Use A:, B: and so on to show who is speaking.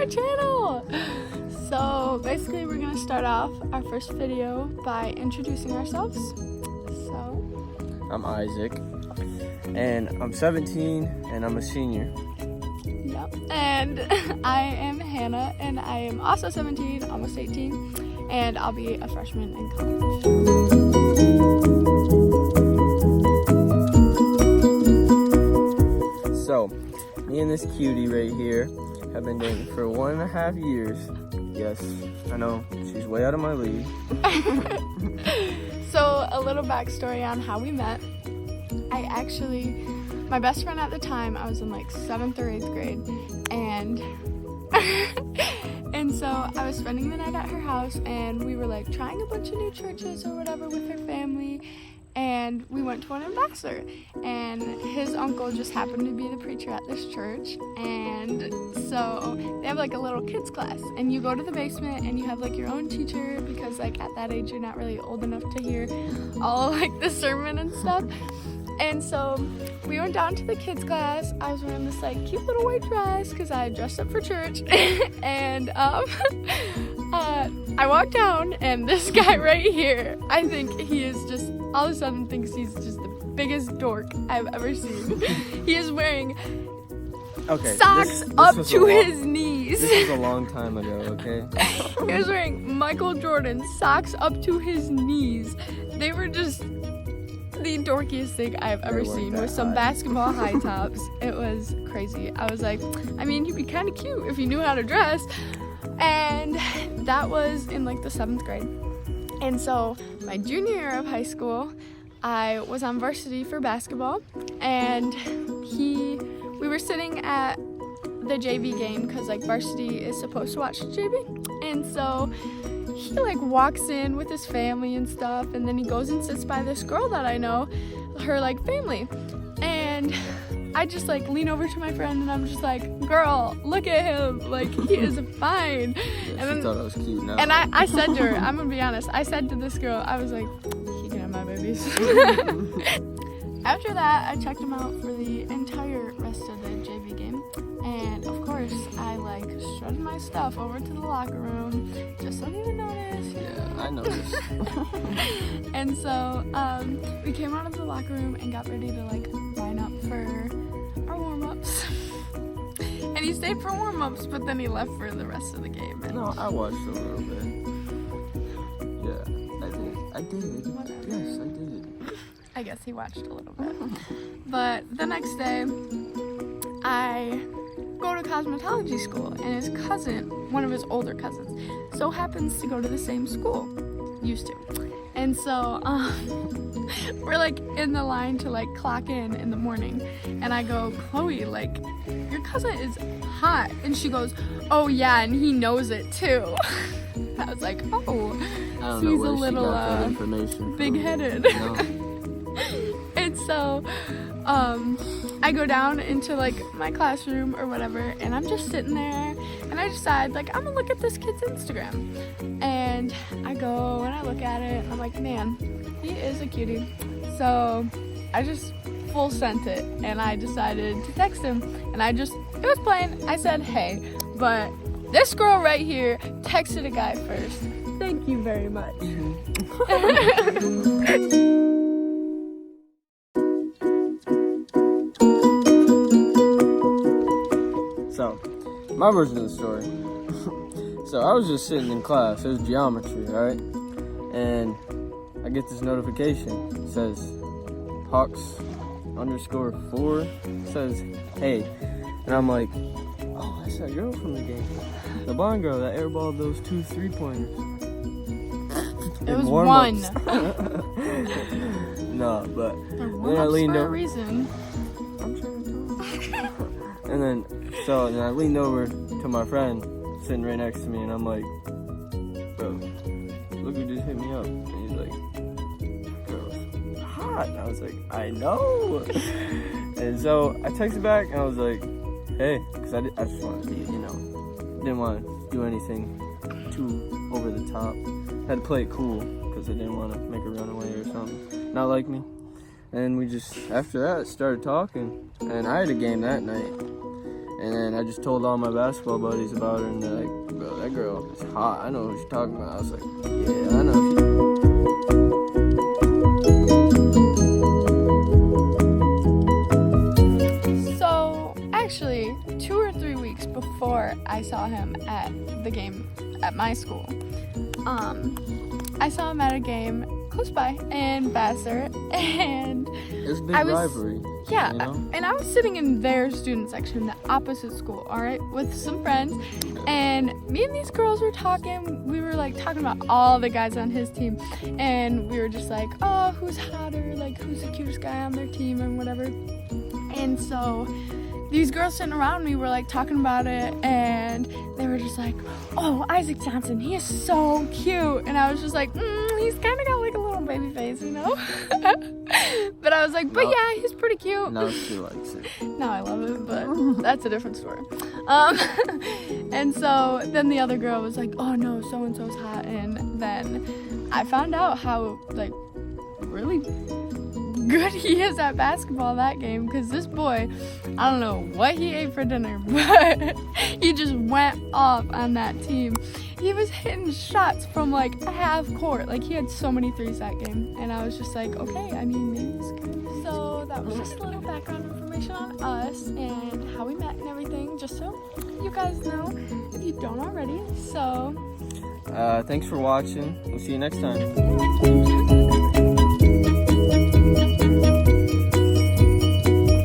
A: our channel. So basically we're gonna start off our first video by introducing ourselves. So
B: I'm Isaac, and I'm 17, and I'm a senior.
A: yep. And I am Hannah, and I am also 17, almost 18, and I'll be a freshman in college.
B: So, me and this cutie right here have been dating for 1.5 years. Yes, I know, she's way out of my league.
A: So a little backstory on how we met. My best friend at the time, I was in like 7th or 8th grade, and and so I was spending the night at her house, and we were like trying a bunch of new churches or whatever with her family, and we went to one in Vassar, and his uncle just happened to be the preacher at this church, and so they have like a little kids class, and you go to the basement and you have like your own teacher, because like at that age you're not really old enough to hear all like the sermon and stuff. And so we went down to the kids class. I was wearing this like cute little white dress because I had dressed up for church. And I walked down, and this guy right here, I think he is just, all of a sudden thinks he's just the biggest dork I've ever seen. He is wearing socks up to his knees.
B: This was a long time ago, okay?
A: He was wearing Michael Jordan socks up to his knees. They were just the dorkiest thing I've ever seen, with some basketball high tops. It was crazy. I was like, I mean, he'd be kind of cute if he knew how to dress. And that was in like the 7th grade. And so my junior year of high school, I was on varsity for basketball, and we were sitting at the JV game, because like varsity is supposed to watch the JV. And so he like walks in with his family and stuff, and then he goes and sits by this girl that I know, her like family, and I just like lean over to my friend, and I'm just like, girl, look at him, like he is fine.
B: Yeah,
A: and then,
B: she thought I was cute now.
A: And I said to her, I'm gonna be honest, I said to this girl, I was like, he can have my babies. After that, I checked him out for the entire rest of the JV game, and of course I like strutted my stuff over to the locker room, just so he would notice.
B: Yeah, I noticed.
A: And so we came out of the locker room and got ready to like line up for our warm-ups. And he stayed for warm-ups, but then he left for the rest of the game. And
B: no, I watched a little bit. Yeah, I did.
A: Whatever.
B: Yes, I did.
A: I guess he watched a little bit. But the next day, I go to cosmetology school, and his cousin, one of his older cousins, so happens to go to the same school, used to. And so we're like in the line to like clock in the morning, and I go, Chloe, like your cousin is hot, and she goes, oh yeah, and he knows it too. I was like, oh,
B: I don't
A: so
B: know
A: he's
B: where
A: a little
B: she got that information from.
A: big-headed.
B: No.
A: And so I go down into like my classroom or whatever, and I'm just sitting there, and I decide like I'm gonna look at this kid's Instagram, and I go and I look at it, and I'm like, man, he is a cutie. So I just full sent it, and I decided to text him, and it was plain. I said hey, but this girl right here texted a guy first. Thank you very much.
B: So, my version of the story. So, I was just sitting in class. It was geometry, right? And I get this notification. It says, Hawks_4 says, hey. And I'm like, oh, that's that girl from the game. The blonde girl that airballed those 2 3-pointers.
A: It was one.
B: No, but
A: then I leaned over. I'm
B: trying to talk. And then I leaned over to my friend sitting right next to me, and I'm like, bro, look who just hit me up. And he's like, girl, hot. And I was like, I know. And so I texted back, and I was like, hey, because I just wanted to be, didn't want to do anything too over the top. Had to play it cool, because I didn't want to make her run away or something. Not like me. And we just, after that, started talking. And I had a game that night. And then I just told all my basketball buddies about her, and they're like, bro, that girl is hot. I know who she's talking about. I was like, yeah, I know.
A: So, actually, 2 or 3 weeks before I saw him at the game at my school, I saw him at a game close by in Vassar, and
B: It's a big
A: I was-
B: rivalry.
A: yeah,
B: You know?
A: and I was sitting in their student section, the opposite school, all right, with some friends, and me and these girls were talking. We were like talking about all the guys on his team, and we were just like, oh, who's hotter, like who's the cutest guy on their team, and whatever. And so these girls sitting around me were like talking about it, and they were just like, oh, Isaac Johnson, he is so cute. And I was just like, he's kind of got like a little baby face, you know? But I was like, but
B: No.
A: yeah, he's pretty cute.
B: Now she likes it.
A: Now I love it, but that's a different story. And so then the other girl was like, oh no, so-and-so's hot. And then I found out how, like, really good he is at basketball that game, because this boy, I don't know what he ate for dinner, but he just went off on that team. He was hitting shots from like half court. Like, he had so many threes that game, and I was just like, okay, I mean, maybe it's good. So that was just a little background information on us and how we met and everything, just so you guys know if you don't already. So
B: Thanks for watching. We'll see you next time.
A: yeah.